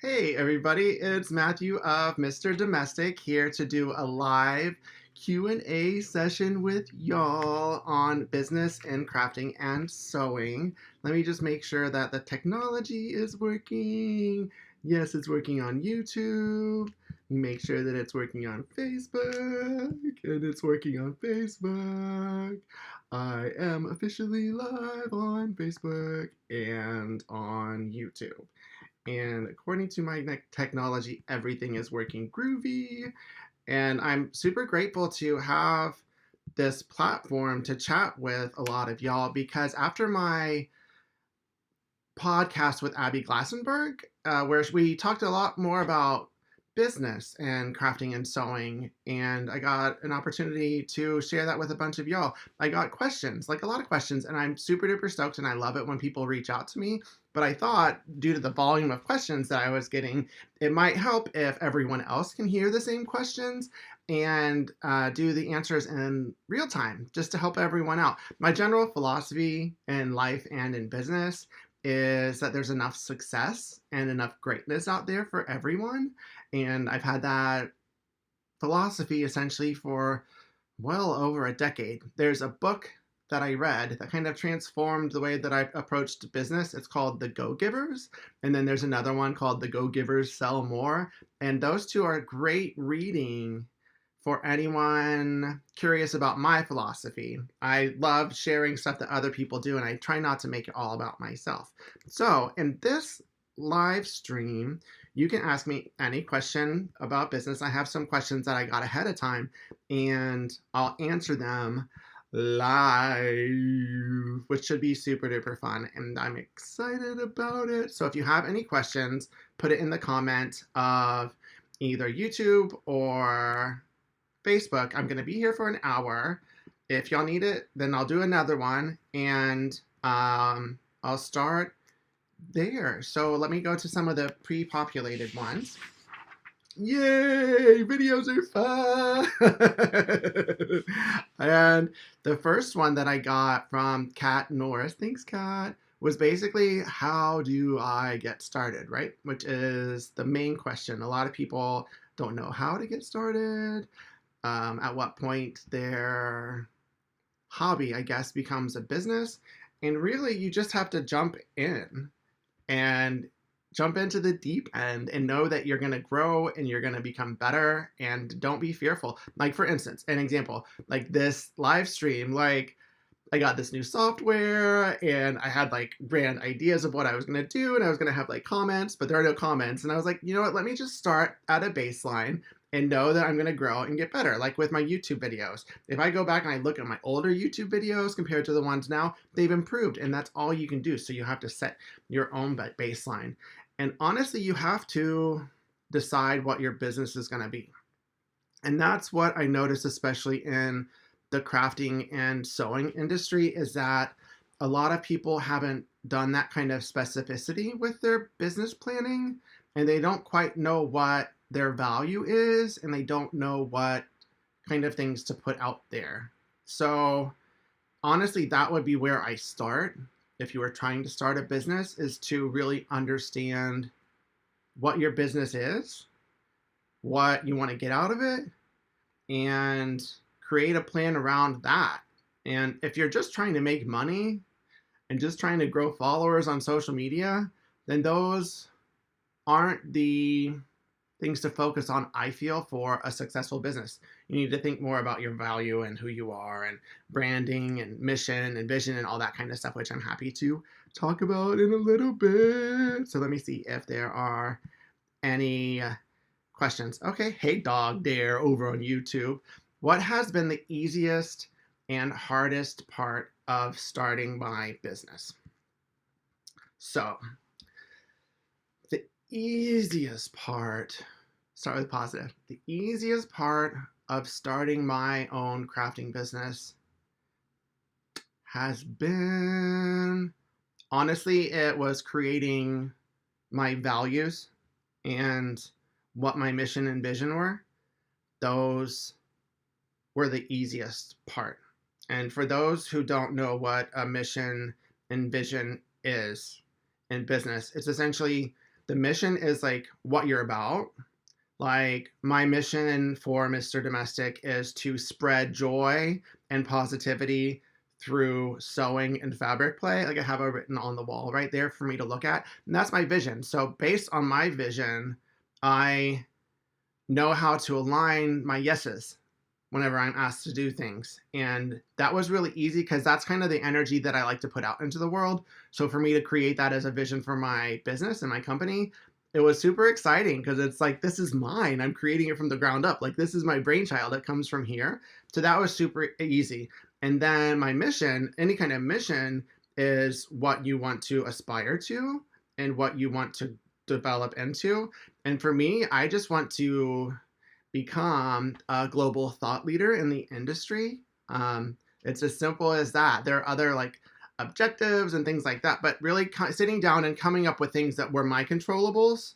Hey everybody, it's Matthew of Mr. Domestic here to do a live Q&A session with y'all on business and crafting and sewing. Let me just make sure that the technology is working. Yes, it's working on YouTube. Make sure that it's working on Facebook, and it's working on Facebook. I am officially live on Facebook and on YouTube. And according to my technology, everything is working groovy. And I'm super grateful to have this platform to chat with a lot of y'all because after my podcast with Abby Glassenberg, where we talked a lot more about business and crafting and sewing. And I got an opportunity to share that with a bunch of y'all. I got questions, like a lot of questions, and I'm super duper stoked and I love it when people reach out to me. But I thought, due to the volume of questions that I was getting, it might help if everyone else can hear the same questions and do the answers in real time just to help everyone out. My general philosophy in life and in business is that there's enough success and enough greatness out there for everyone. And I've had that philosophy essentially for well over a decade. There's a book that I read that kind of transformed the way that I approached business. It's called The Go Givers. And then there's another one called The Go Givers Sell More. And those two are great reading for anyone curious about my philosophy. I love sharing stuff that other people do, and I try not to make it all about myself. So, in this live stream, you can ask me any question about business. I have some questions that I got ahead of time, and I'll answer them live, which should be super duper fun, and I'm excited about it. So, if you have any questions, put it in the comment of either YouTube or Facebook. I'm going to be here for an hour. If y'all need it, then I'll do another one, and I'll start there. So let me go to some of the pre-populated ones. Yay! Videos are fun! And the first one that I got from Kat Norris, thanks Kat, was basically how do I get started, right? Which is the main question. A lot of people don't know how to get started. At what point their hobby, I guess, becomes a business. And really, you just have to jump in and jump into the deep end and know that you're going to grow and you're going to become better and don't be fearful. Like, for instance, an example, like this live stream, like, I got this new software and I had like grand ideas of what I was going to do and I was going to have like comments, but there are no comments. And I was like, you know what, let me just start at a baseline and know that I'm going to grow and get better. Like with my YouTube videos. If I go back and I look at my older YouTube videos compared to the ones now, they've improved and that's all you can do. So you have to set your own baseline. And honestly, you have to decide what your business is going to be. And that's what I noticed, especially in the crafting and sewing industry, is that a lot of people haven't done that kind of specificity with their business planning and they don't quite know what their value is and they don't know what kind of things to put out there. So honestly, that would be where I start if you were trying to start a business, is to really understand what your business is, what you want to get out of it, and create a plan around that. And if you're just trying to make money and just trying to grow followers on social media, then those aren't the things to focus on, I feel, for a successful business. You need to think more about your value and who you are and branding and mission and vision and all that kind of stuff, which I'm happy to talk about in a little bit. So let me see if there are any questions. Okay, hey dog there over on YouTube. What has been the easiest and hardest part of starting my business? So, the easiest part, start with positive. The easiest part of starting my own crafting business has been, honestly, it was creating my values and what my mission and vision were. Those were the easiest part. And for those who don't know what a mission and vision is in business, it's essentially The mission is like what you're about. Like my mission for Mr. Domestic is to spread joy and positivity through sewing and fabric play. Like I have it written on the wall right there for me to look at. And that's my vision. So based on my vision, I know how to align my yeses whenever I'm asked to do things. And that was really easy because that's kind of the energy that I like to put out into the world. So for me to create that as a vision for my business and my company, it was super exciting because it's like, this is mine. I'm creating it from the ground up. Like, this is my brainchild. It comes from here. So that was super easy. And then my mission, any kind of mission, is what you want to aspire to and what you want to develop into. And for me, I just want to become a global thought leader in the industry. It's as simple as that. There are other like objectives and things like that, but really sitting down and coming up with things that were my controllables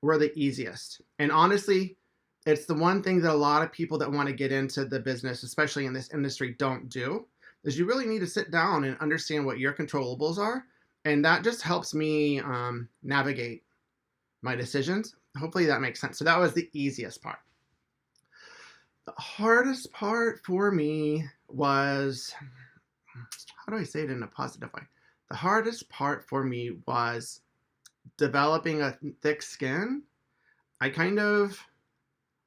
were the easiest. And honestly, it's the one thing that a lot of people that want to get into the business, especially in this industry, don't do, is you really need to sit down and understand what your controllables are. And that just helps me navigate my decisions. Hopefully that makes sense. So that was the easiest part. The hardest part for me was, how do I say it in a positive way? The hardest part for me was developing a thick skin. I kind of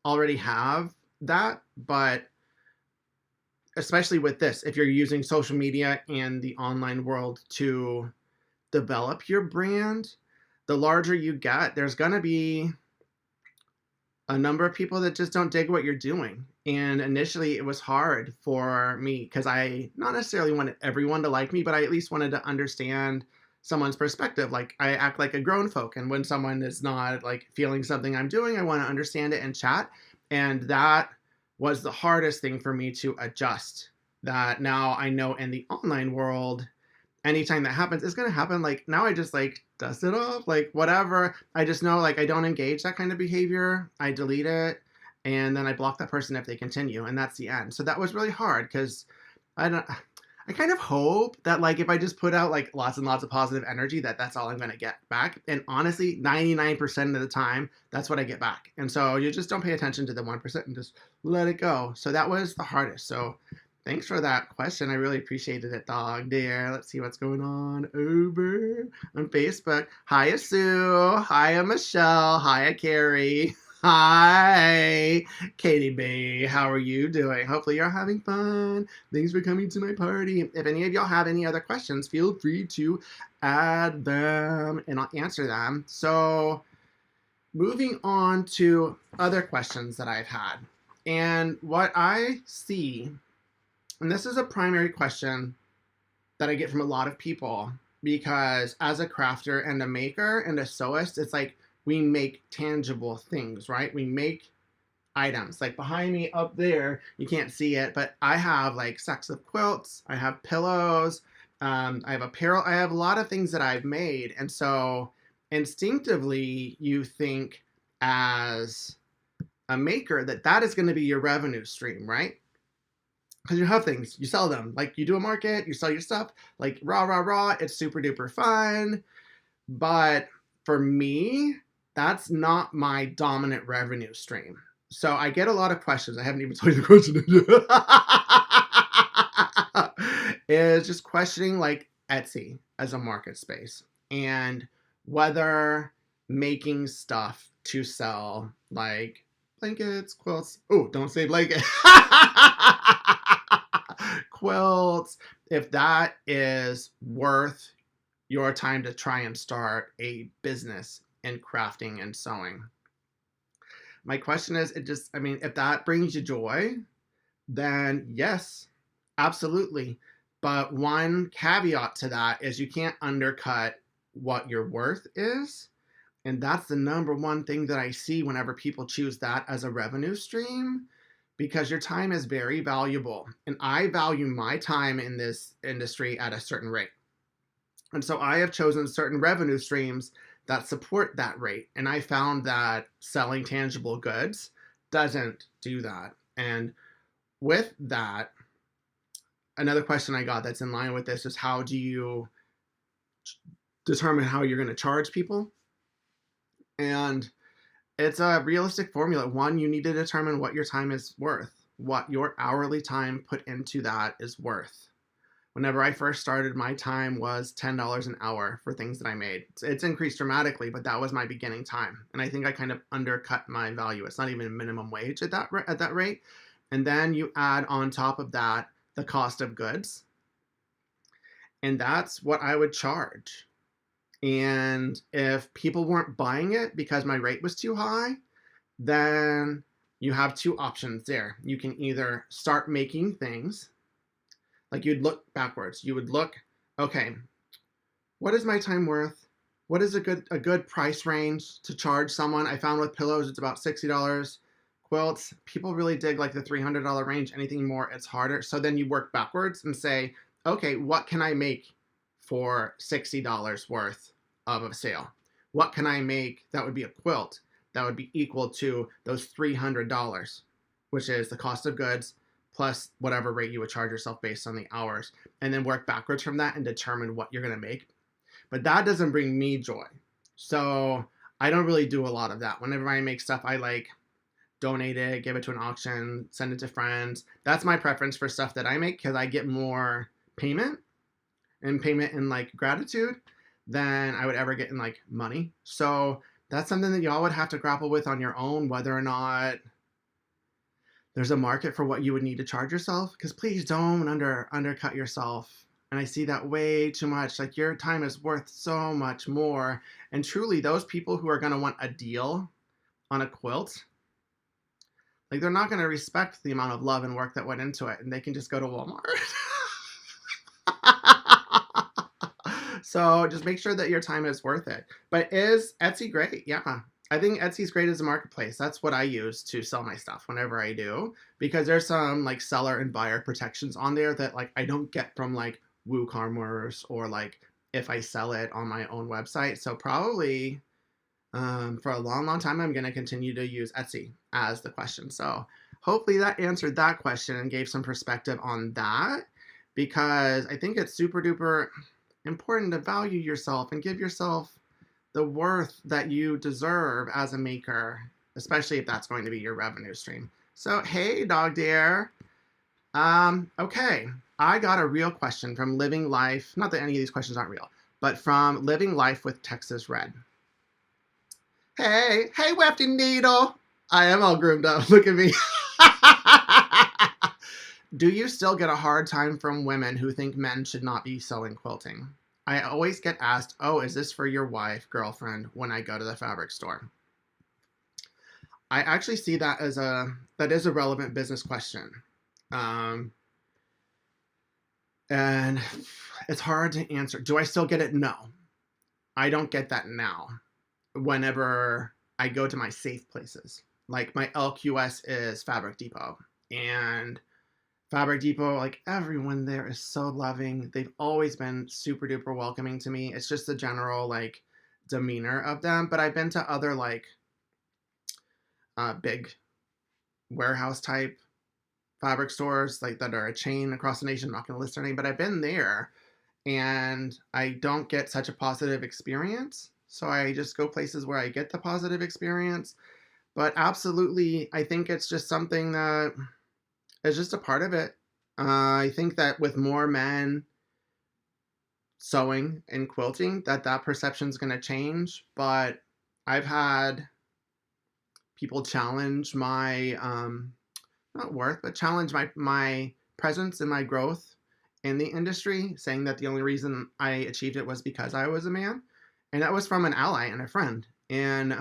already have that, but especially with this, if you're using social media and the online world to develop your brand, the larger you get, there's going to be a number of people that just don't dig what you're doing. And initially it was hard for me because I not necessarily wanted everyone to like me, but I at least wanted to understand someone's perspective. Like I act like a grown folk. And when someone is not like feeling something I'm doing, I want to understand it and chat. And that was the hardest thing for me to adjust. That now I know in the online world, anytime that happens, it's going to happen. Like now I just like dust it off, like whatever. I just know like I don't engage that kind of behavior. I delete it and then I block that person if they continue, and that's the end. So that was really hard because I kind of hope that like if I just put out like lots and lots of positive energy, that's all I'm going to get back. And honestly, 99% of the time, that's what I get back. And so you just don't pay attention to the 1% and just let it go. So that was the hardest. So thanks for that question. I really appreciated it, dog dear. Let's see what's going on over on Facebook. Hiya, Sue. Hiya, Michelle. Hiya, Carrie. Hi, Katie B. How are you doing? Hopefully you're having fun. Thanks for coming to my party. If any of y'all have any other questions, feel free to add them and I'll answer them. So moving on to other questions that I've had. And what I see, and this is a primary question that I get from a lot of people, because as a crafter and a maker and a sewist, it's like we make tangible things, right? We make items. Like behind me up there, you can't see it, but I have like sacks of quilts, I have pillows, I have apparel, I have a lot of things that I've made. And so instinctively, you think as a maker that is going to be your revenue stream, right? Because you have things, you sell them. Like you do a market, you sell your stuff, like rah, rah, rah, it's super duper fun. But for me, that's not my dominant revenue stream. So I get a lot of questions. I haven't even told you the question. Is just questioning like Etsy as a market space and whether making stuff to sell like blankets, quilts. Oh, don't say blanket. Quilts, if that is worth your time to try and start a business in crafting and sewing. My question is, if that brings you joy, then yes, absolutely. But one caveat to that is you can't undercut what your worth is. And that's the number one thing that I see whenever people choose that as a revenue stream, because your time is very valuable. And I value my time in this industry at a certain rate. And so I have chosen certain revenue streams that support that rate. And I found that selling tangible goods doesn't do that. And with that, another question I got that's in line with this is, how do you determine how you're going to charge people? And it's a realistic formula. One, you need to determine what your time is worth, what your hourly time put into that is worth. Whenever I first started, my time was $10 an hour for things that I made. It's increased dramatically, but that was my beginning time, and I think I kind of undercut my value. It's not even minimum wage at that rate, and then you add on top of that the cost of goods, and that's what I would charge. And if people weren't buying it because my rate was too high, then you have two options there. You can either start making things, like you'd look backwards. You would look, okay, what is my time worth? What is a good price range to charge someone? I found with pillows, it's about $60. Quilts, people really dig like the $300 range. Anything more, it's harder. So then you work backwards and say, okay, what can I make for $60 worth of a sale? What can I make that would be a quilt that would be equal to those $300, which is the cost of goods plus whatever rate you would charge yourself based on the hours, and then work backwards from that and determine what you're going to make. But that doesn't bring me joy. So I don't really do a lot of that. Whenever I make stuff, I like donate it, give it to an auction, send it to friends. That's my preference for stuff that I make because I get more payment in like gratitude than I would ever get in like money. So that's something that y'all would have to grapple with on your own, whether or not there's a market for what you would need to charge yourself. Because please don't undercut yourself. And I see that way too much. Like, your time is worth so much more. And truly, those people who are going to want a deal on a quilt, like, they're not going to respect the amount of love and work that went into it. And they can just go to Walmart. So just make sure that your time is worth it. But is Etsy great? Yeah. I think Etsy's great as a marketplace. That's what I use to sell my stuff whenever I do, because there's some like seller and buyer protections on there that like I don't get from like WooCommerce or like if I sell it on my own website. So probably for a long, long time, I'm going to continue to use Etsy as the question. So hopefully that answered that question and gave some perspective on that, because I think it's super duper important to value yourself and give yourself the worth that you deserve as a maker, especially if that's going to be your revenue stream. So, hey, dog dear. Okay, I got a real question from Living Life. Not that any of these questions aren't real, but from Living Life with Texas Red. Hey, Wefty Needle. I am all groomed up. Look at me. Do you still get a hard time from women who think men should not be sewing quilting? I always get asked, oh, is this for your wife, girlfriend, when I go to the fabric store? I actually see that as that is a relevant business question. And it's hard to answer. Do I still get it? No. I don't get that now. Whenever I go to my safe places. Like, my LQS is Fabric Depot. And Fabric Depot, like, everyone there is so loving. They've always been super duper welcoming to me. It's just the general like demeanor of them. But I've been to other like big warehouse type fabric stores like that are a chain across the nation. I'm not going to list their name, but I've been there and I don't get such a positive experience. So I just go places where I get the positive experience. But absolutely, I think it's just something that is just a part of it. I think that with more men sewing and quilting, that perception is going to change. But I've had people challenge my, not worth, but challenge my presence and my growth in the industry, saying that the only reason I achieved it was because I was a man. And that was from an ally and a friend. And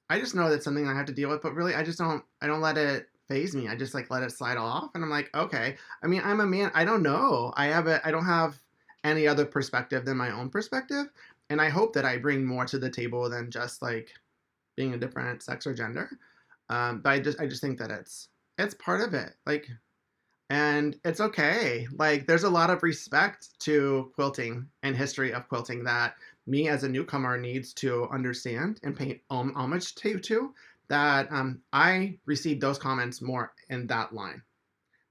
I just know that's something I have to deal with, but really I don't let it phase me. I just like let it slide off, and I'm like, okay. I mean, I'm a man. I don't know. I don't have any other perspective than my own perspective, and I hope that I bring more to the table than just like being a different sex or gender. But I just think that it's part of it. Like, and it's okay. Like, there's a lot of respect to quilting and history of quilting that me as a newcomer needs to understand and pay homage to. That I received those comments more in that line.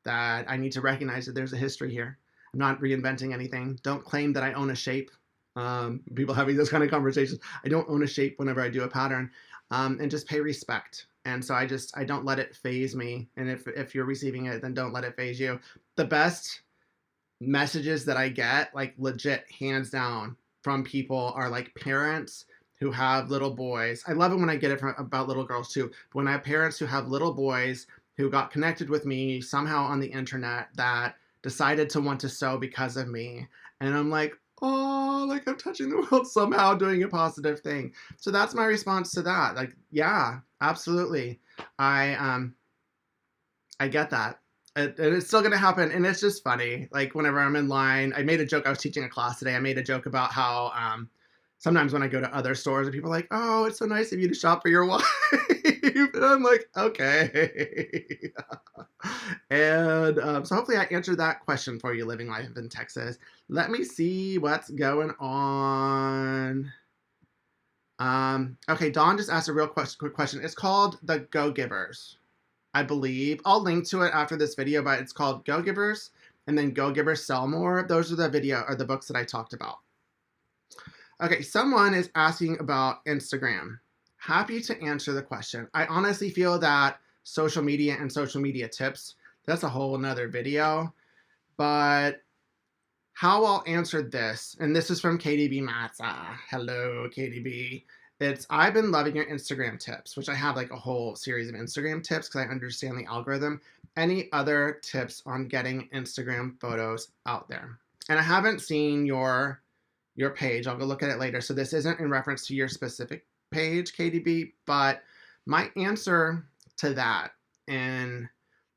That I need to recognize that there's a history here. I'm not reinventing anything. Don't claim that I own a shape. People having those kind of conversations. I don't own a shape whenever I do a pattern, and just pay respect. And so I don't let it phase me. And if you're receiving it, then don't let it phase you. The best messages that I get, like legit hands down from people, are like parents who have little boys. I love it when I get it from about little girls too. But when I have parents who have little boys who got connected with me somehow on the internet that decided to want to sew because of me, and I'm like, oh, like I'm touching the world somehow, doing a positive thing. So that's my response to that. Like, yeah, absolutely. I I get that. And it's still gonna happen, and it's just funny. Like whenever I'm in line, I made a joke. I was teaching a class today. I made a joke about how sometimes when I go to other stores, and people are like, "Oh, it's so nice of you to shop for your wife," and I'm like, "Okay." And so hopefully I answered that question for you, living life in Texas. Let me see what's going on. Okay, Dawn just asked a real quick question. It's called The Go Givers, I believe. I'll link to it after this video, but it's called Go Givers and then Go Givers Sell More. Those are the books that I talked about. Okay, someone is asking about Instagram. Happy to answer the question. I honestly feel that social media and social media tips, that's a whole nother video. But how I'll answer this, and this is from KDB Matza. Hello, KDB. It's I've been loving your Instagram tips, which I have like a whole series of Instagram tips because I understand the algorithm. Any other tips on getting Instagram photos out there? And I haven't seen your page. I'll go look at it later. So this isn't in reference to your specific page, KDB, but my answer to that in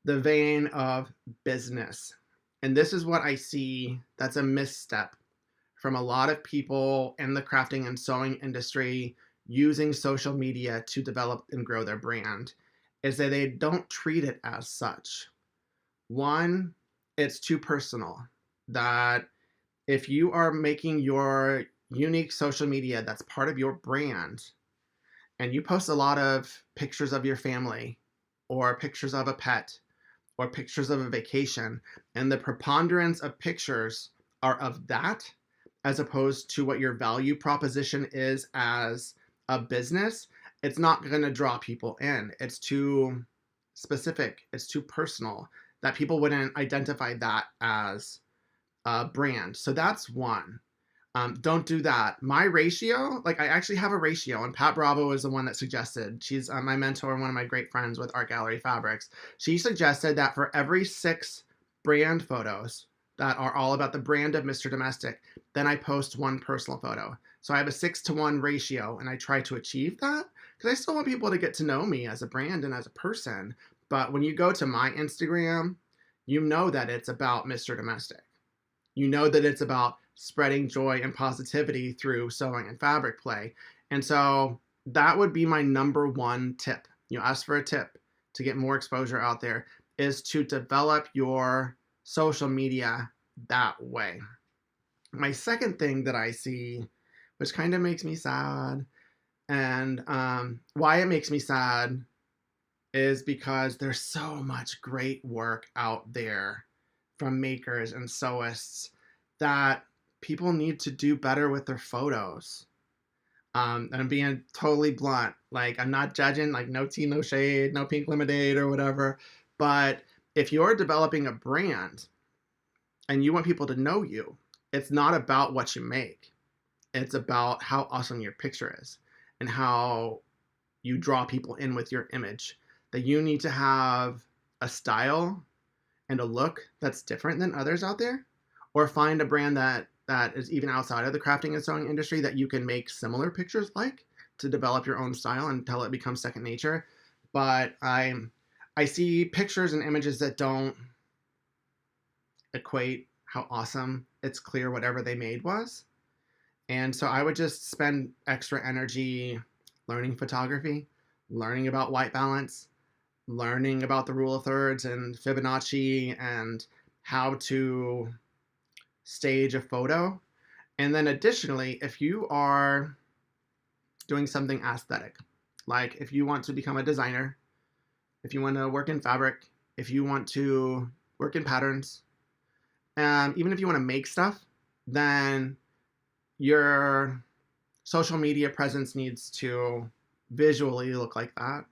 the vein of business. And this is what I see that's a misstep from a lot of people in the crafting and sewing industry using social media to develop and grow their brand, is that they don't treat it as such. One, it's too personal. That if you are making your unique social media that's part of your brand and you post a lot of pictures of your family or pictures of a pet or pictures of a vacation, and the preponderance of pictures are of that as opposed to what your value proposition is as a business, it's not going to draw people in. It's too specific, it's too personal, that people wouldn't identify that as brand. So that's one. Don't do that. My ratio, like I actually have a ratio, and Pat Bravo is the one that suggested. She's my mentor and one of my great friends with Art Gallery Fabrics. She suggested that for every 6 brand photos that are all about the brand of Mr. Domestic, then I post 1 personal photo. So I have a 6-to-1 ratio, and I try to achieve that because I still want people to get to know me as a brand and as a person. But when you go to my Instagram, you know that it's about Mr. Domestic. You know that it's about spreading joy and positivity through sewing and fabric play. And so that would be my number 1 tip. You ask for a tip to get more exposure out there, is to develop your social media that way. My second thing that I see, which kind of makes me sad, and why it makes me sad is because there's so much great work out there from makers and sewists that people need to do better with their photos. And I'm being totally blunt. Like, I'm not judging, like, no tea, no shade, no pink lemonade or whatever. But if you're developing a brand and you want people to know you, it's not about what you make. It's about how awesome your picture is and how you draw people in with your image. That you need to have a style and a look that's different than others out there, or find a brand that is even outside of the crafting and sewing industry that you can make similar pictures like, to develop your own style until it becomes second nature. But I see pictures and images that don't equate how awesome it's clear whatever they made was. And so I would just spend extra energy learning photography, learning about white balance, learning about the rule of thirds and Fibonacci and how to stage a photo. And then additionally, if you are doing something aesthetic, like if you want to become a designer, if you want to work in fabric, if you want to work in patterns, even if you want to make stuff, then your social media presence needs to visually look like that.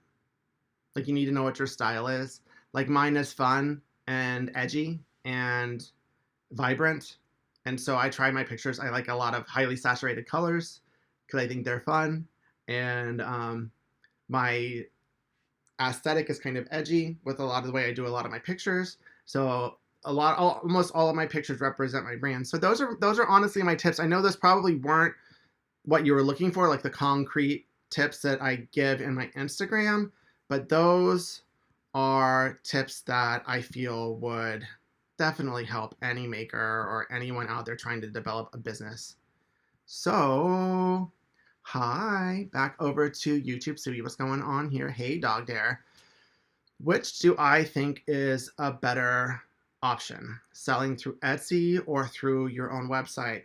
Like you need to know what your style is. Like mine is fun and edgy and vibrant. And so I try my pictures. I like a lot of highly saturated colors because I think they're fun. And my aesthetic is kind of edgy with a lot of the way I do a lot of my pictures. So almost all of my pictures represent my brand. So those are honestly my tips. I know those probably weren't what you were looking for, like the concrete tips that I give in my Instagram, but those are tips that I feel would definitely help any maker or anyone out there trying to develop a business. So, hi, back over to YouTube. See what's going on here. Hey, Dog Dare. Which do I think is a better option? Selling through Etsy or through your own website?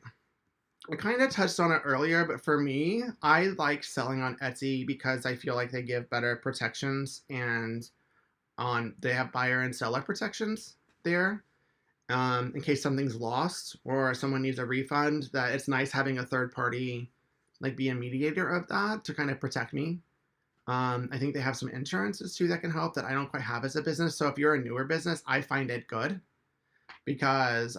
I kind of touched on it earlier, but for me, I like selling on Etsy because I feel like they give better protections and they have buyer and seller protections there. In case something's lost or someone needs a refund, that it's nice having a third party like be a mediator of that to kind of protect me. I think they have some insurances too that can help that I don't quite have as a business. So if you're a newer business, I find it good because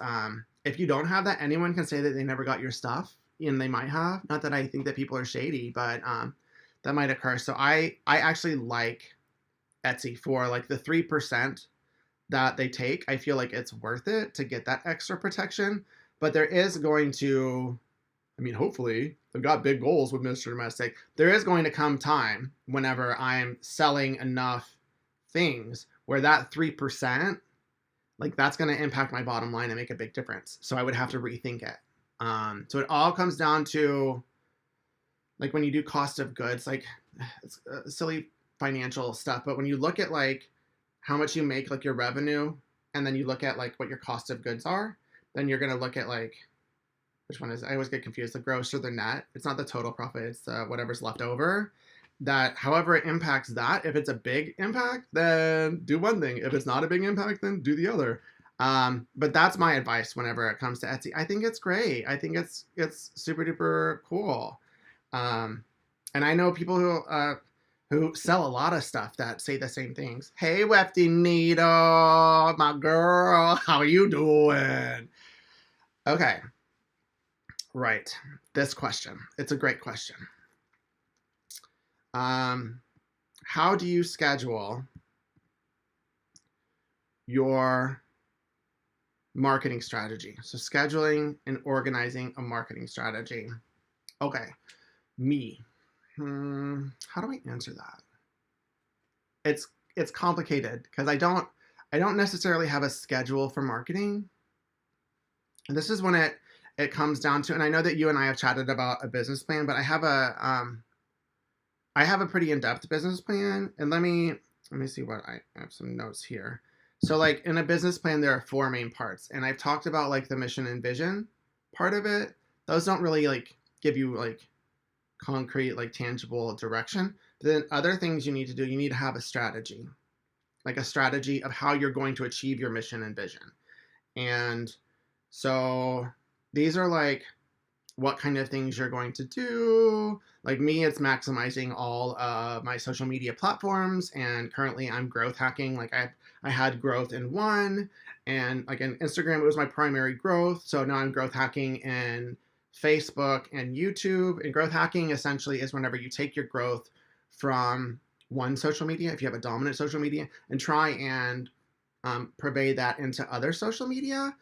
if you don't have that, anyone can say that they never got your stuff, and they might have. Not that I think that people are shady, but that might occur. So I actually like Etsy for like the 3% that they take. I feel like it's worth it to get that extra protection. But there is going to, I mean, hopefully, they've got big goals with Mr. Domestic. There is going to come time whenever I'm selling enough things where that 3%, like that's going to impact my bottom line and make a big difference. So I would have to rethink it. So it all comes down to like when you do cost of goods, like it's silly financial stuff. But when you look at like how much you make, like your revenue, and then you look at like what your cost of goods are, then you're going to look at like, which one is, I always get confused, the gross or the net. It's not the total profit, it's whatever's left over. That however it impacts that, if it's a big impact, then do one thing. If it's not a big impact, then do the other. But that's my advice whenever it comes to Etsy. I think it's great. I think it's super duper cool. And I know people who sell a lot of stuff that say the same things. Hey, Wefty Needle, my girl, how you doing? Okay, right. This question. It's a great question. How do you schedule your marketing strategy? So scheduling and organizing a marketing strategy. Okay, me. How do I answer that? It's complicated because I don't necessarily have a schedule for marketing. And this is when it comes down to, and I know that you and I have chatted about a business plan, but I have a pretty in-depth business plan. And let me see what I have some notes here. So like in a business plan, there are 4 main parts. And I've talked about like the mission and vision part of it. Those don't really like give you like concrete, like tangible direction. But then other things you need to do, you need to have a strategy, like a strategy of how you're going to achieve your mission and vision. And so these are like what kind of things you're going to do. Like me, it's maximizing all of my social media platforms, and currently I'm growth hacking. Like I had growth in one, and like in Instagram, it was my primary growth. So now I'm growth hacking in Facebook and YouTube. And growth hacking essentially is whenever you take your growth from one social media, if you have a dominant social media, and try and pervade that into other social media.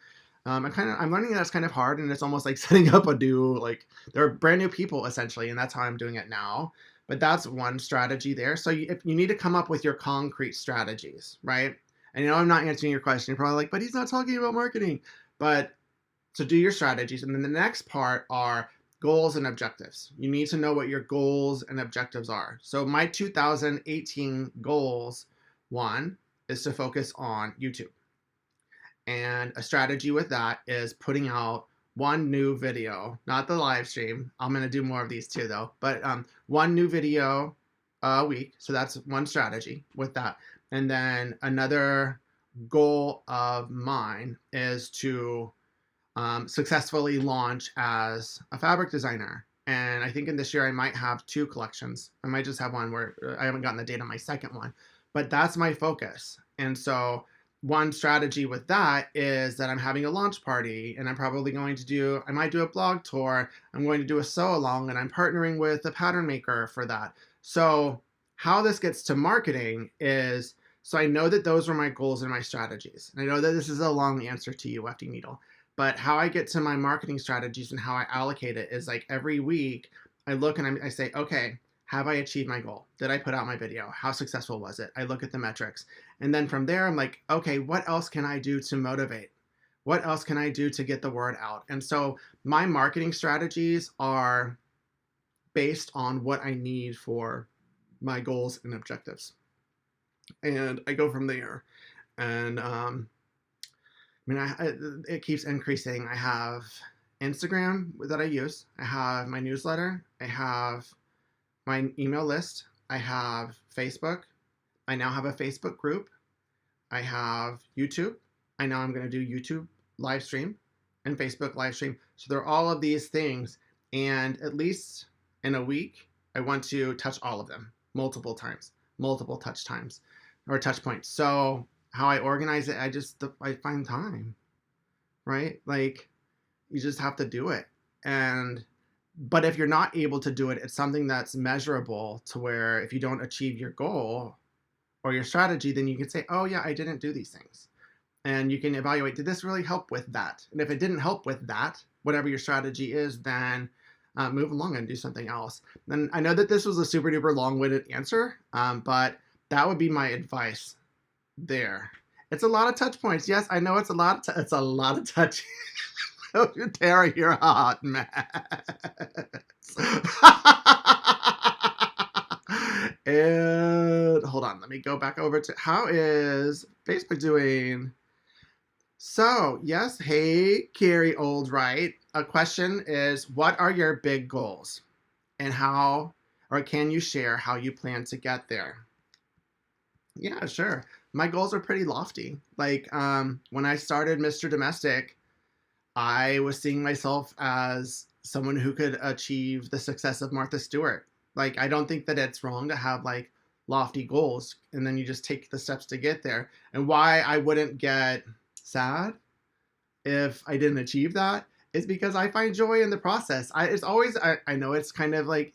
I'm learning that's kind of hard, and it's almost like setting up a new, like they're brand new people essentially, and that's how I'm doing it now. But that's one strategy there. So if you need to come up with your concrete strategies, right? And I'm not answering your question. You're probably like, but he's not talking about marketing. But so do your strategies, and then the next part are goals and objectives. You need to know what your goals and objectives are. So my 2018 goals, one, is to focus on YouTube. And a strategy with that is putting out one new video, not the live stream. I'm going to do more of these too, though. But one new video a week. So that's one strategy with that. And then another goal of mine is to successfully launch as a fabric designer. And I think in this year I might have 2 collections. I might just have one where I haven't gotten the date on my second one, but that's my focus. And so one strategy with that is that I'm having a launch party and I'm probably going to I might do a blog tour. I'm going to do a sew along and I'm partnering with a pattern maker for that. So how this gets to marketing is, so I know that those are my goals and my strategies. And I know that this is a long answer to you, Wefty Needle. But how I get to my marketing strategies and how I allocate it is like every week I look and I say, okay, have I achieved my goal? Did I put out my video? How successful was it? I look at the metrics. And then from there, I'm like, okay, what else can I do to motivate? What else can I do to get the word out? And so my marketing strategies are based on what I need for my goals and objectives. And I go from there. And I mean, it keeps increasing. I have Instagram that I use. I have my newsletter. I have my email list. I have Facebook. I now have a Facebook group. I have YouTube. I know I'm going to do YouTube live stream and Facebook live stream. So there are all of these things. And at least in a week, I want to touch all of them multiple times, multiple touch times or touch points. So how I organize it, I find time, right? Like you just have to do it. But if you're not able to do it, it's something that's measurable to where if you don't achieve your goal or your strategy, then you can say, oh yeah, I didn't do these things. And you can evaluate, did this really help with that? And if it didn't help with that, whatever your strategy is, then move along and do something else. And I know that this was a super duper long-winded answer, but that would be my advice there. It's a lot of touch points. Yes, I know it's a lot. It's a lot of touch. Tara, you're hot mess. And hold on, let me go back over to how is Facebook doing? So yes, hey Carrie Oldright. A question is, what are your big goals, and how, or can you share how you plan to get there? Yeah, sure. My goals are pretty lofty. Like when I started Mr. Domestic, I was seeing myself as someone who could achieve the success of Martha Stewart. Like I don't think that it's wrong to have like lofty goals and then you just take the steps to get there. And why I wouldn't get sad if I didn't achieve that is because I find joy in the process. I know it's kind of like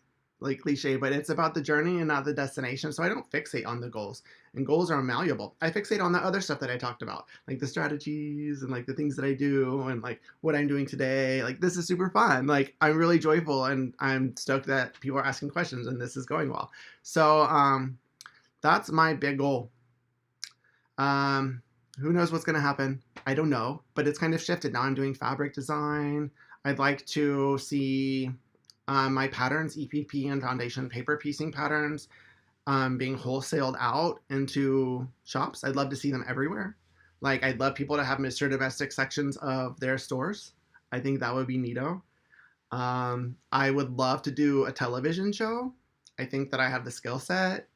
cliche, but it's about the journey and not the destination. So I don't fixate on the goals, and goals are malleable. I fixate on the other stuff that I talked about, like the strategies and like the things that I do and like what I'm doing today. Like this is super fun. Like I'm really joyful and I'm stoked that people are asking questions and this is going well. So that's my big goal. Who knows what's going to happen? I don't know, but it's kind of shifted. Now I'm doing fabric design. I'd like to see my patterns, EPP and foundation paper piecing patterns, being wholesaled out into shops. I'd love to see them everywhere. Like I'd love people to have Mr. Domestic sections of their stores. I think that would be neato. I would love to do a television show. I think that I have the skill set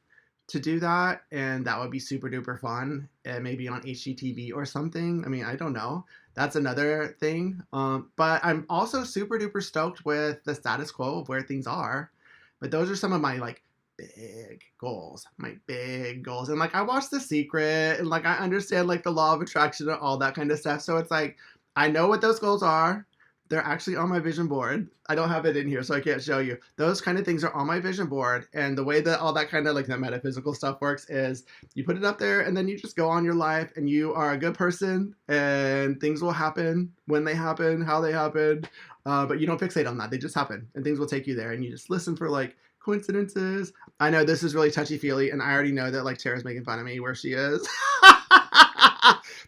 to do that, and that would be super duper fun. And maybe on HGTV or something. I mean, I don't know. That's another thing. But I'm also super duper stoked with the status quo of where things are. But those are some of my like big goals, my big goals. And like I watched The Secret, and like I understand like the law of attraction and all that kind of stuff. So it's like I know what those goals are. They're actually on my vision board. I don't have it in here, so I can't show you. Those kind of things are on my vision board. And the way that all that kind of like the metaphysical stuff works is you put it up there and then you just go on your life and you are a good person and things will happen when they happen, how they happen. But you don't fixate on that. They just happen and things will take you there and you just listen for like coincidences. I know this is really touchy-feely and I already know that like Tara's making fun of me where she is.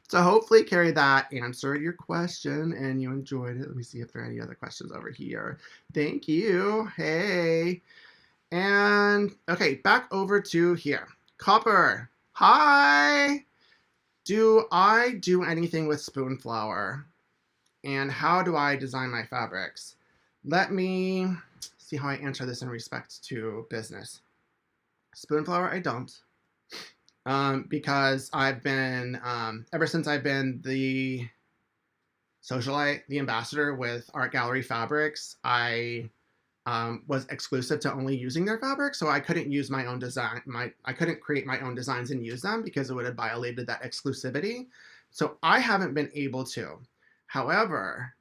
So hopefully, Carrie, that answered your question and you enjoyed it. Let me see if there are any other questions over here. Thank you. Hey. And okay, back over to here. Copper. Hi. Do I do anything with Spoonflower? And how do I design my fabrics? Let me see how I answer this in respect to business. Spoonflower, I don't. Because I've been, ever since I've been the Socialite, the ambassador with Art Gallery Fabrics, I was exclusive to only using their fabric, so I couldn't use my own design. I couldn't create my own designs and use them because it would have violated that exclusivity. So I haven't been able to. However,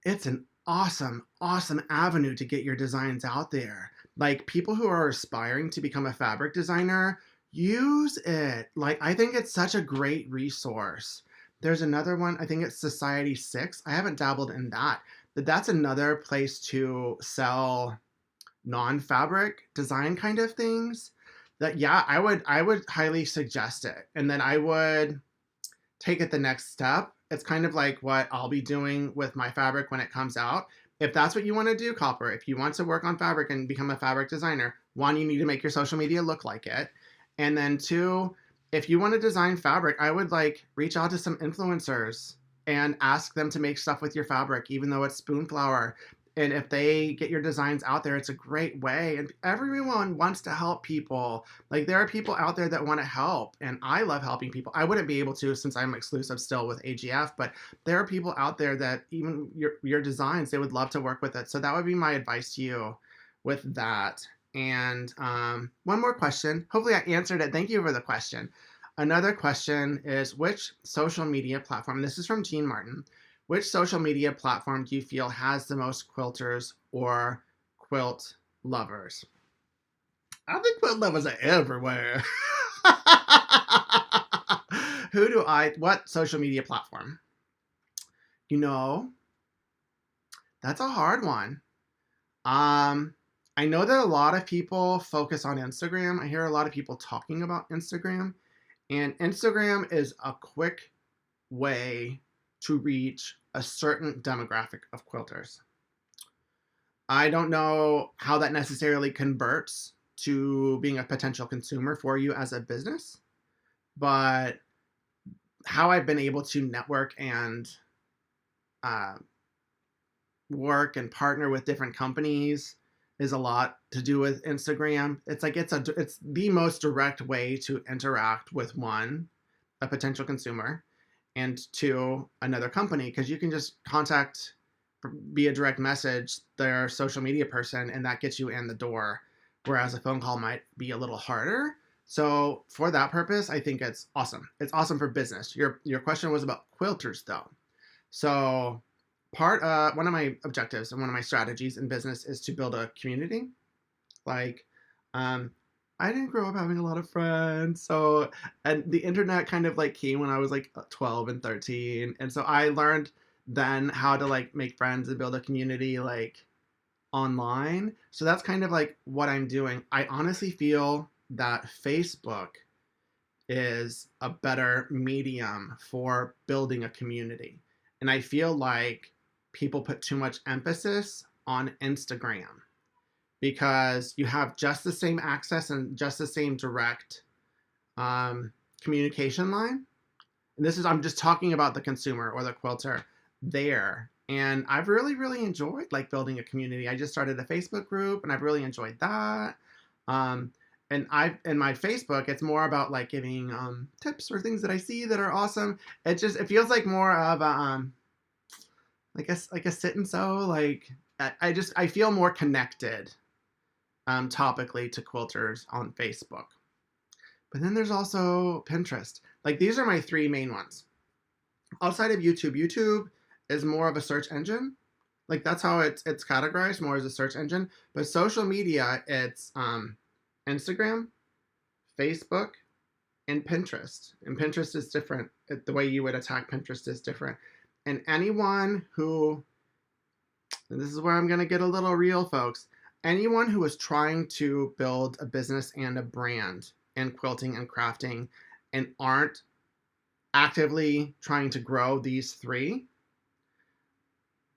it's an awesome, awesome avenue to get your designs out there. Like people who are aspiring to become a fabric designer, use it. Like I think it's such a great resource. There's another one, I think it's Society 6. I haven't dabbled in that, but that's another place to sell non-fabric design kind of things. That yeah, I would highly suggest it. And then I would take it the next step. It's kind of like what I'll be doing with my fabric when it comes out. If that's what you want to do, Copper, if you want to work on fabric and become a fabric designer, one, you need to make your social media look like it. And then two, if you want to design fabric, I would like reach out to some influencers and ask them to make stuff with your fabric, even though it's Spoonflower. And if they get your designs out there, it's a great way. And everyone wants to help people. Like there are people out there that want to help, and I love helping people. I wouldn't be able to since I'm exclusive still with AGF, but there are people out there that even your designs, they would love to work with it. So that would be my advice to you with that. And one more question. Hopefully I answered it. Thank you for the question. Another question is, which social media platform, this is from Jean Martin, which social media platform do you feel has the most quilters or quilt lovers? I think quilt lovers are everywhere. What social media platform? You know, that's a hard one. I know that a lot of people focus on Instagram. I hear a lot of people talking about Instagram, and Instagram is a quick way to reach a certain demographic of quilters. I don't know how that necessarily converts to being a potential consumer for you as a business, but how I've been able to network and uh, work and partner with different companies is a lot to do with Instagram. It's like it's the most direct way to interact with one, a potential consumer, and two, another company, because you can just contact via direct message their social media person and that gets you in the door, whereas a phone call might be a little harder. So for that purpose, I think it's awesome. It's awesome for business. Your question was about quilters though. So one of my objectives and one of my strategies in business is to build a community. Like I didn't grow up having a lot of friends. So, and the internet kind of like came when I was like 12 and 13. And so I learned then how to like make friends and build a community like online. So that's kind of like what I'm doing. I honestly feel that Facebook is a better medium for building a community. And I feel like people put too much emphasis on Instagram because you have just the same access and just the same direct communication line. And this is, I'm just talking about the consumer or the quilter there. And I've really, really enjoyed like building a community. I just started a Facebook group and I've really enjoyed that. And in my Facebook, it's more about like giving tips or things that I see that are awesome. It feels like more of a, like a sit and sew. Like I feel more connected topically to quilters on Facebook. But then there's also Pinterest. Like these are my three main ones. Outside of YouTube, YouTube is more of a search engine. Like that's how it's categorized more as a search engine. But social media, it's Instagram, Facebook, and Pinterest. And Pinterest is different. The way you would attack Pinterest is different. And anyone who, and this is where I'm going to get a little real, folks. Anyone who is trying to build a business and a brand in quilting and crafting and aren't actively trying to grow these three,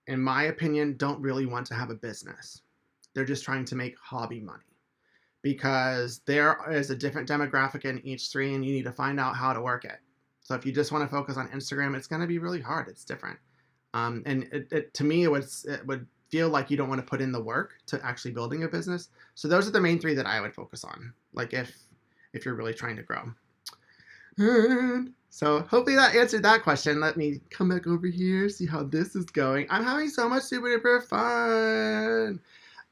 in my opinion, don't really want to have a business. They're just trying to make hobby money because there is a different demographic in each three and you need to find out how to work it. So if you just want to focus on Instagram, it's going to be really hard. It's different. And to me, it would feel like you don't want to put in the work to actually building a business. So those are the main three that I would focus on. Like if you're really trying to grow. And so hopefully that answered that question. Let me come back over here, see how this is going. I'm having so much super duper fun.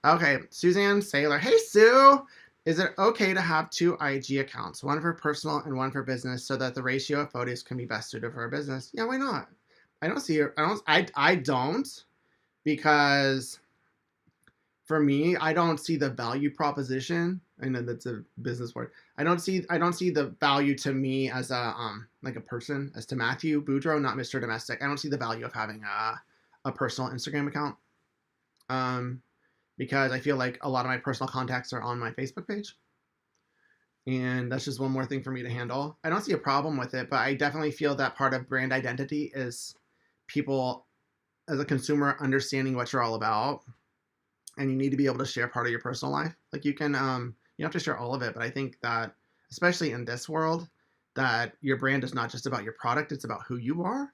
Okay, Suzanne Saylor. Hey, Sue. Is it okay to have two IG accounts, one for personal and one for business, so that the ratio of photos can be best suited for a business? Yeah, why not? I don't see it. I don't because for me, I don't see the value proposition. I know that's a business word. I don't see the value to me as a like a person, as to Matthew Boudreau, not Mr. Domestic. I don't see the value of having a personal Instagram account. Um because I feel like a lot of my personal contacts are on my Facebook page. And that's just one more thing for me to handle. I don't see a problem with it, but I definitely feel that part of brand identity is people as a consumer understanding what you're all about, and you need to be able to share part of your personal life. Like you don't have to share all of it, but I think that especially in this world, that your brand is not just about your product, it's about who you are,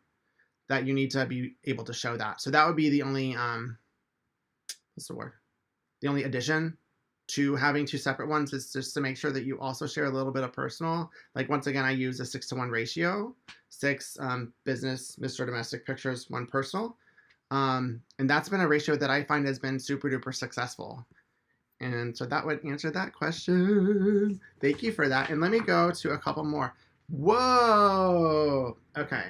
that you need to be able to show that. So that would be the only what's the word? The only addition to having two separate ones is just to make sure that you also share a little bit of personal. Like once again, I use a 6-to-1 ratio, six business, Mr. Domestic pictures, one personal. And that's been a ratio that I find has been super duper successful. And so that would answer that question. Thank you for that. And let me go to a couple more. Whoa. Okay.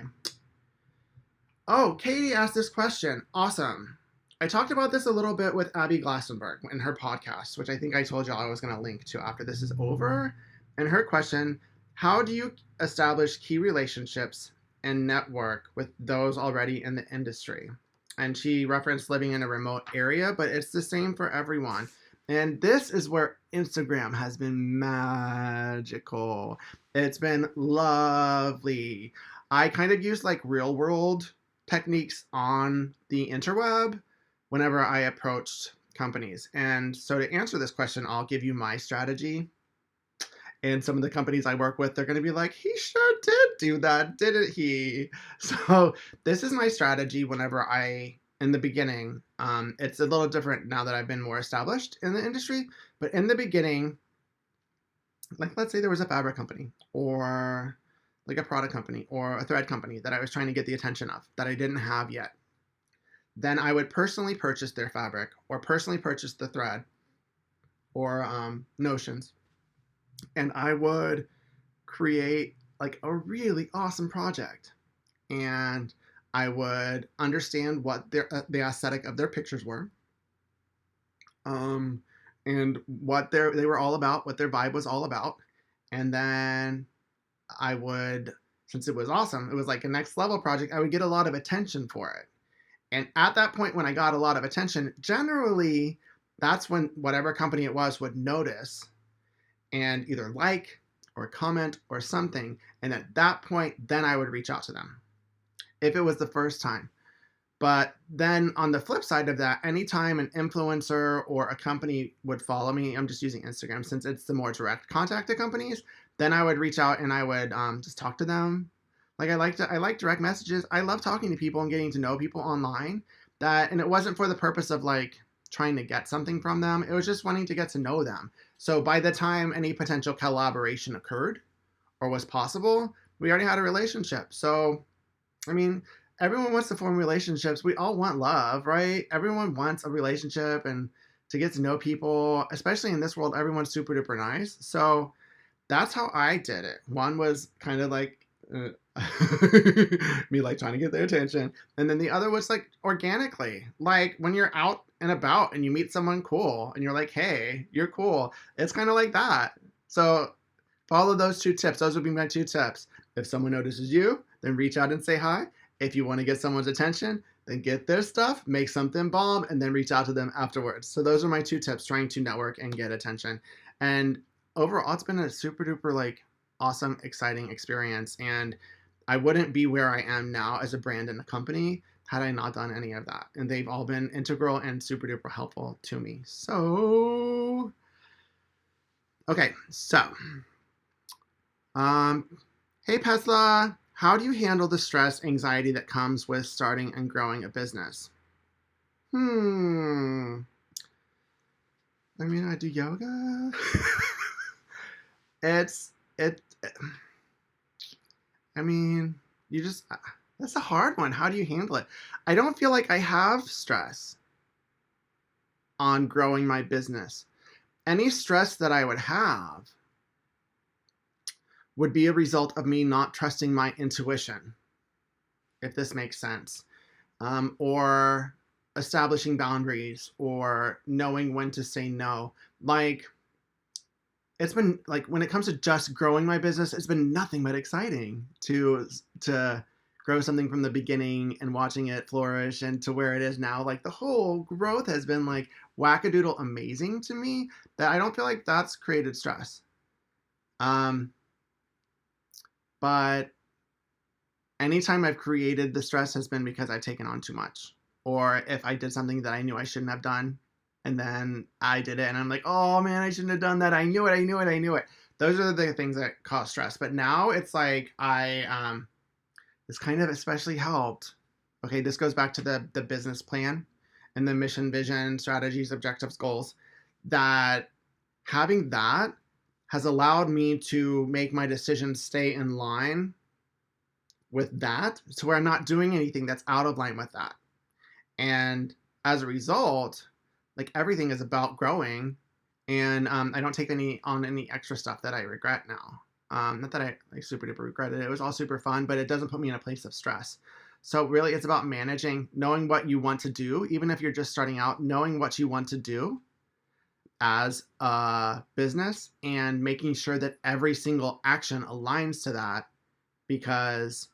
Oh, Katie asked this question. Awesome. I talked about this a little bit with Abby Glassenberg in her podcast, which I think I told y'all I was going to link to after this is over. And her question: how do you establish key relationships and network with those already in the industry? And she referenced living in a remote area, but it's the same for everyone. And this is where Instagram has been magical. It's been lovely. I kind of use like real world techniques on the interweb whenever I approached companies. And so to answer this question, I'll give you my strategy. And some of the companies I work with, they're going to be like, he sure did do that, didn't he? So this is my strategy whenever in the beginning, it's a little different now that I've been more established in the industry. But in the beginning, like let's say there was a fabric company or like a product company or a thread company that I was trying to get the attention of that I didn't have yet. Then I would personally purchase their fabric or personally purchase the thread or notions, and I would create like a really awesome project. And I would understand what the aesthetic of their pictures were, um, and what they were all about, what their vibe was all about. And then I would, since it was awesome, it was like a next level project, I would get a lot of attention for it. And at that point, when I got a lot of attention, generally, that's when whatever company it was would notice and either like or comment or something. And at that point, then I would reach out to them if it was the first time. But then on the flip side of that, anytime an influencer or a company would follow me, I'm just using Instagram since it's the more direct contact to companies, then I would reach out and I would just talk to them. Like I like direct messages. I love talking to people and getting to know people online. And it wasn't for the purpose of like trying to get something from them. It was just wanting to get to know them. So by the time any potential collaboration occurred or was possible, we already had a relationship. So I mean, everyone wants to form relationships. We all want love, right? Everyone wants a relationship and to get to know people, especially in this world, everyone's super duper nice. So that's how I did it. One was kind of like me like trying to get their attention. And then the other was like organically, like when you're out and about and you meet someone cool and you're like, hey, you're cool. It's kind of like that. So follow those two tips. Those would be my two tips. If someone notices you, then reach out and say hi. If you want to get someone's attention, then get their stuff, make something bomb, and then reach out to them afterwards. So those are my two tips, trying to network and get attention. And overall, it's been a super duper like awesome, exciting experience. And I wouldn't be where I am now as a brand and a company had I not done any of that. And they've all been integral and super duper helpful to me. So, okay, so um, hey Pesla, how do you handle the stress, anxiety that comes with starting and growing a business? I mean, I do yoga. it's it. I mean, you just, that's a hard one. How do you handle it? I don't feel like I have stress on growing my business. Any stress that I would have would be a result of me not trusting my intuition, if this makes sense, or establishing boundaries or knowing when to say no. Like, it's been like when it comes to just growing my business, it's been nothing but exciting to grow something from the beginning and watching it flourish and to where it is now. Like the whole growth has been like wackadoodle amazing to me that I don't feel like that's created stress. Um, but anytime I've created the stress has been because I've taken on too much. Or if I did something that I knew I shouldn't have done and then I did it and I'm like, oh man, I shouldn't have done that. I knew it, I knew it, I knew it. Those are the things that cause stress. But now it's like this kind of especially helped. Okay, this goes back to the business plan and the mission, vision, strategies, objectives, goals. That having that has allowed me to make my decisions stay in line with that, so where I'm not doing anything that's out of line with that. And as a result, like everything is about growing, and I don't take any extra stuff that I regret now. Not that I like super duper regret it. It was all super fun, but it doesn't put me in a place of stress. So really, it's about managing, knowing what you want to do, even if you're just starting out, knowing what you want to do as a business and making sure that every single action aligns to that. Because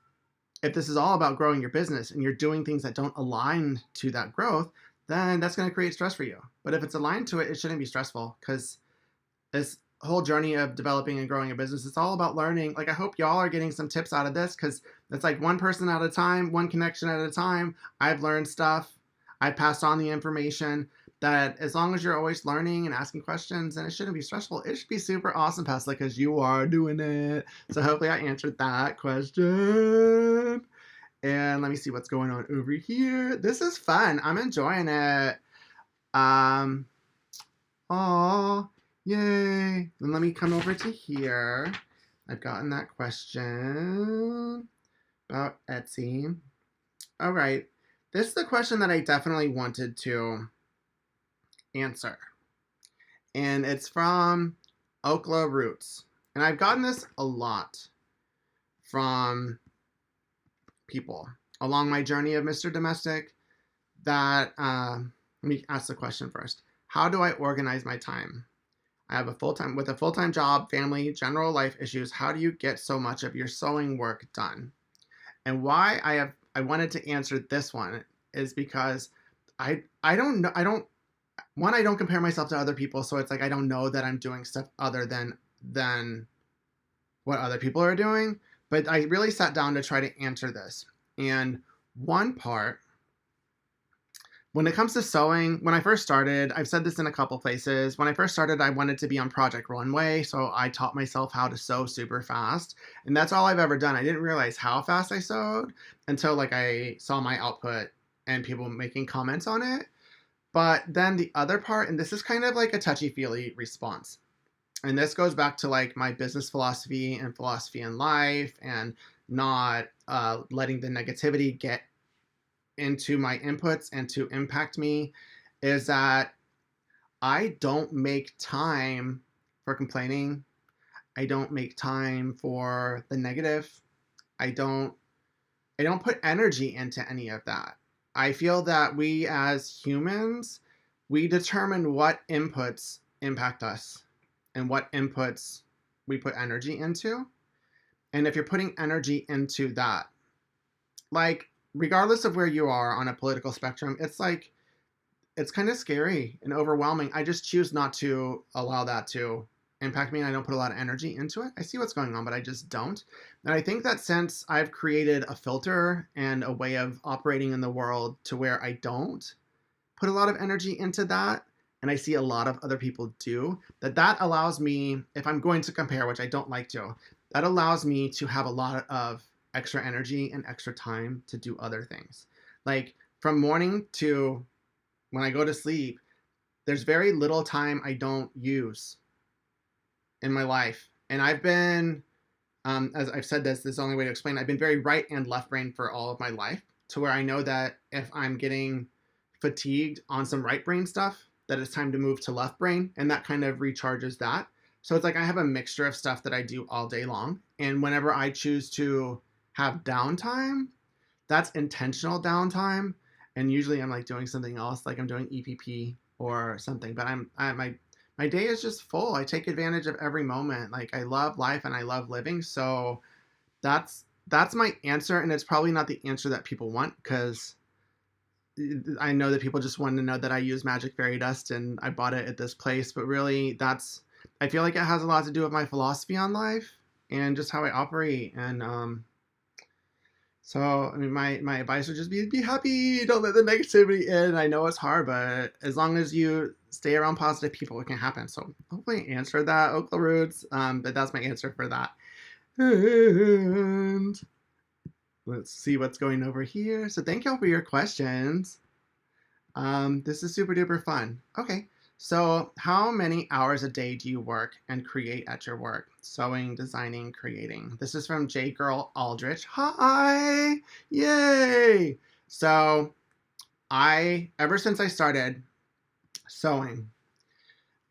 if this is all about growing your business and you're doing things that don't align to that growth, then that's going to create stress for you. But if it's aligned to it, it shouldn't be stressful, because this whole journey of developing and growing a business, it's all about learning. Like, I hope y'all are getting some tips out of this, because it's like one person at a time, one connection at a time. I've learned stuff. I've passed on the information that as long as you're always learning and asking questions, then it shouldn't be stressful. It should be super awesome, Pasla, because you are doing it. So hopefully I answered that question. And let me see what's going on over here. This is fun. I'm enjoying it. Um, oh, yay. Then let me come over to here. I've gotten that question about Etsy. All right. This is the question that I definitely wanted to answer. And it's from Okla Roots. And I've gotten this a lot from people along my journey of Mr. Domestic. That let me ask the question first. How do I organize my time? I have a full-time job, family, general life issues. How do you get so much of your sewing work done? And why I wanted to answer this one is because I don't know, I don't compare myself to other people, so it's like I don't know that I'm doing stuff other than what other people are doing. But I really sat down to try to answer this. And one part, when it comes to sewing, when I first started, I've said this in a couple places. When I first started, I wanted to be on Project Runway, so I taught myself how to sew super fast. And that's all I've ever done. I didn't realize how fast I sewed until like I saw my output and people making comments on it. But then the other part, and this is kind of like a touchy-feely response. And this goes back to like my business philosophy and philosophy in life, and not letting the negativity get into my inputs and to impact me, is that I don't make time for complaining. I don't make time for the negative. I don't put energy into any of that. I feel that we as humans, we determine what inputs impact us and what inputs we put energy into. And if you're putting energy into that, like, regardless of where you are on a political spectrum, it's like, it's kind of scary and overwhelming. I just choose not to allow that to impact me, and I don't put a lot of energy into it. I see what's going on, but I just don't. And I think that since I've created a filter and a way of operating in the world to where I don't put a lot of energy into that, and I see a lot of other people do, that allows me, if I'm going to compare, which I don't like to, that allows me to have a lot of extra energy and extra time to do other things. Like, from morning to when I go to sleep, there's very little time I don't use in my life. And I've been as I've said this is the only way to explain it. I've been very right and left brain for all of my life, to where I know that if I'm getting fatigued on some right brain stuff, that it's time to move to left brain, and that kind of recharges that. So it's like I have a mixture of stuff that I do all day long, and whenever I choose to have downtime, that's intentional downtime, and usually I'm like doing something else, like I'm doing EPP or something. But my day is just full. I take advantage of every moment. Like I love life and I love living. So that's my answer, and it's probably not the answer that people want, because I know that people just want to know that I use magic fairy dust and I bought it at this place. But really, that's I feel like it has a lot to do with my philosophy on life and just how I operate. And so I mean, my advice would just be happy. Don't let the negativity in. I know it's hard, but as long as you stay around positive people, it can happen. So hopefully I answered that, Oakla Roots. But that's my answer for that. And let's see what's going over here. So thank y'all for your questions. This is super duper fun. Okay, so how many hours a day do you work and create at your work? Sewing, designing, creating. This is from J Girl Aldrich. Hi! Yay! So ever since I started sewing,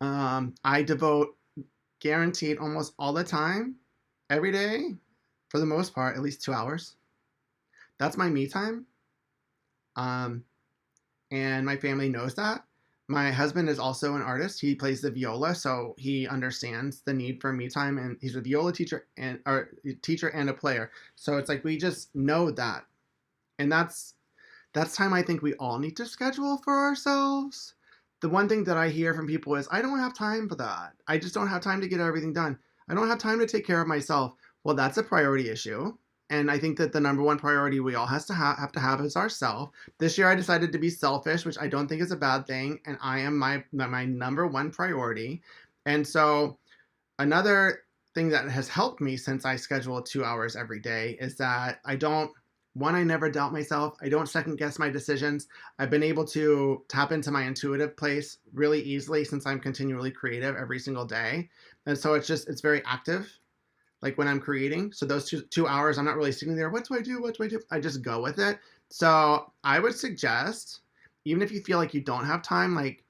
I devote guaranteed almost all the time, every day, for the most part, at least 2 hours. That's my me time. Um, and my family knows that. My husband is also an artist. He plays the viola, so he understands the need for me time, and he's a viola teacher and a player. So it's like we just know that, and that's time I think we all need to schedule for ourselves. The one thing that I hear from people is, I don't have time for that. I just don't have time to get everything done. I don't have time to take care of myself. Well, that's a priority issue. And I think that the number one priority we all have to have is ourself. This year I decided to be selfish, which I don't think is a bad thing. And I am my number one priority. And so another thing that has helped me since I schedule 2 hours every day is that I never doubt myself. I don't second guess my decisions. I've been able to tap into my intuitive place really easily since I'm continually creative every single day. And so it's very active, like when I'm creating. So those two hours, I'm not really sitting there, what do I do? What do I do? I just go with it. So I would suggest, even if you feel like you don't have time, like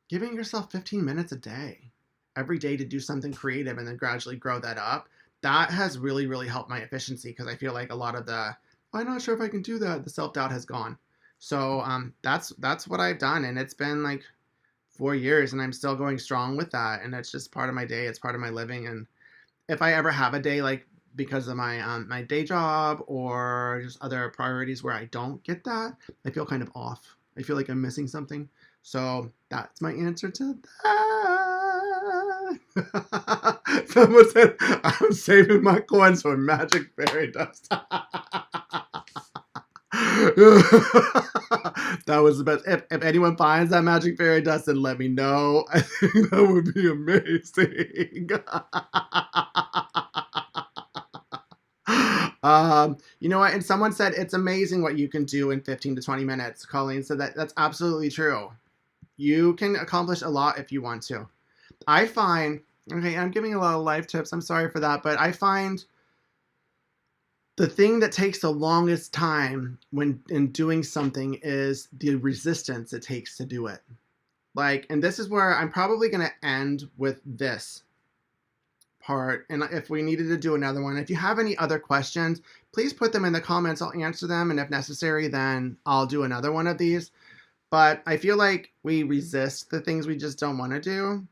giving yourself 15 minutes a day, every day, to do something creative, and then gradually grow that up. That has really, really helped my efficiency, because I feel like a lot of I'm not sure if I can do that, the self-doubt has gone. So that's what I've done, and it's been like 4 years, and I'm still going strong with that. And it's just part of my day. It's part of my living. And if I ever have a day, like because of my day job or just other priorities, where I don't get that, I feel kind of off. I feel like I'm missing something. So that's my answer to that. Someone said I'm saving my coins for magic fairy dust. That was the best. If anyone finds that magic fairy dust, then let me know. I think that would be amazing. You know what? And someone said it's amazing what you can do in 15 to 20 minutes. Colleen said that's absolutely true. You can accomplish a lot if you want to. I find, okay, I'm giving a lot of life tips. I'm sorry for that, but I find the thing that takes the longest time when in doing something is the resistance it takes to do it. Like, and this is where I'm probably going to end with this part. And if we needed to do another one, if you have any other questions, please put them in the comments. I'll answer them. And if necessary, then I'll do another one of these. But I feel like we resist the things we just don't want to do.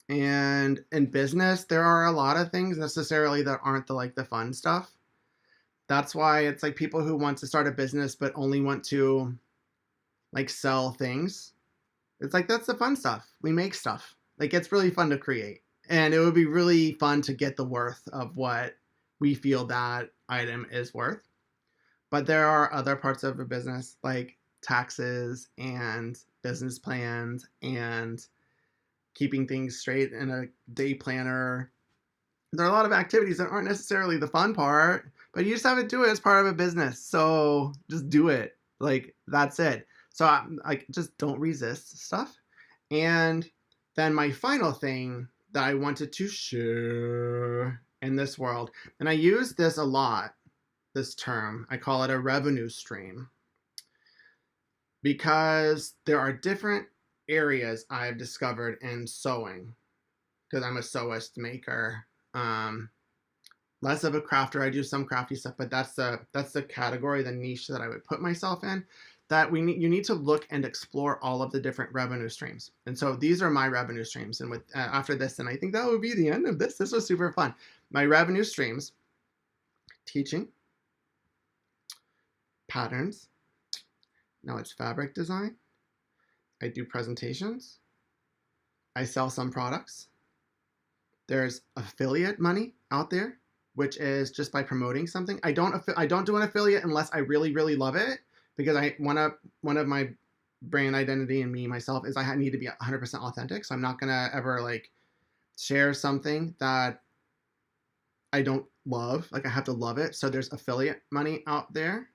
And in business, there are a lot of things necessarily that aren't the fun stuff. That's why it's like people who want to start a business but only want to like sell things. It's like, that's the fun stuff. We make stuff. Like, it's really fun to create. And it would be really fun to get the worth of what we feel that item is worth. But there are other parts of a business, like taxes and business plans and keeping things straight in a day planner. There are a lot of activities that aren't necessarily the fun part, but you just have to do it as part of a business. So just do it. Like, that's it. So I just don't resist stuff. And then my final thing that I wanted to share in this world. And I use this a lot, this term. I call it a revenue stream because there are different areas I've discovered in sewing because I'm a sewist maker. Less of a crafter. I do some crafty stuff, but that's the category, the niche that I would put myself in. That you need to look and explore all of the different revenue streams. And so these are my revenue streams. And with after this, and I think that would be the end of this. This was super fun. My revenue streams: teaching, patterns. Now it's fabric design. I do presentations. I sell some products. There's affiliate money out there, which is just by promoting something. I don't do an affiliate unless I really, really love it, because one of my brand identity and me myself is I need to be 100% authentic. So I'm not gonna ever like share something that I don't love. Like I have to love it. So there's affiliate money out there.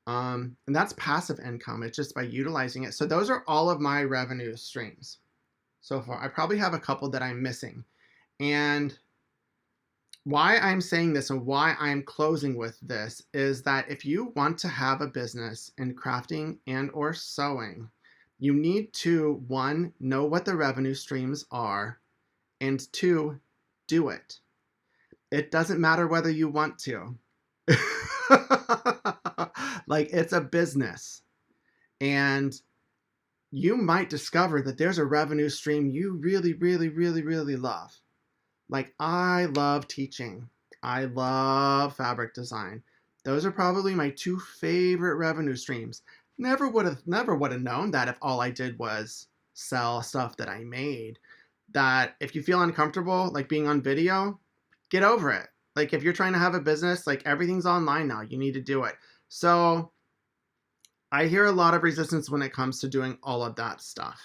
And that's passive income. It's just by utilizing it. So those are all of my revenue streams so far. I probably have a couple that I'm missing. And why I'm saying this and why I'm closing with this is that if you want to have a business in crafting and or sewing, you need to, one, know what the revenue streams are, and two, do it. It doesn't matter whether you want to. Like, it's a business. And you might discover that there's a revenue stream you really, really, really, really love. Like, I love teaching. I love fabric design. Those are probably my two favorite revenue streams. Never would have known that if all I did was sell stuff that I made. That if you feel uncomfortable, like being on video, get over it. Like, if you're trying to have a business, like, everything's online now. You need to do it. So I hear a lot of resistance when it comes to doing all of that stuff.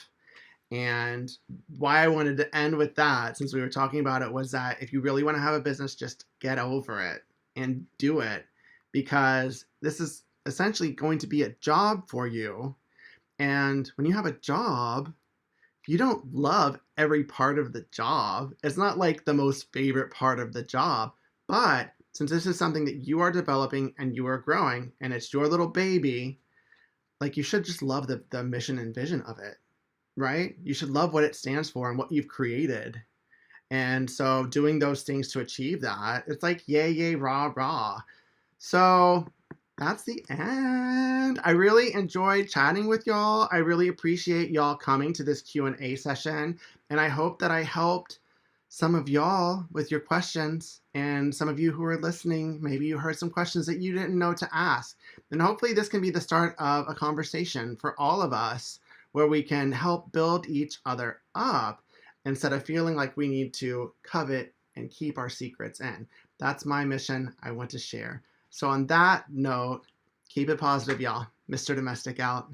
And why I wanted to end with that, since we were talking about it, was that if you really want to have a business, just get over it and do it, because this is essentially going to be a job for you. And when you have a job, you don't love every part of the job. It's not like the most favorite part of the job. But since this is something that you are developing and you are growing and it's your little baby, like, you should just love the mission and vision of it, right? You should love what it stands for and what you've created. And so doing those things to achieve that, it's like, yay, yay, rah, rah. So that's the end. I really enjoyed chatting with y'all. I really appreciate y'all coming to this Q&A session. And I hope that I helped some of y'all with your questions, and some of you who are listening, maybe you heard some questions that you didn't know to ask. And hopefully this can be the start of a conversation for all of us where we can help build each other up instead of feeling like we need to covet and keep our secrets in. That's my mission I want to share. So on that note, keep it positive, y'all. Mr. Domestic out.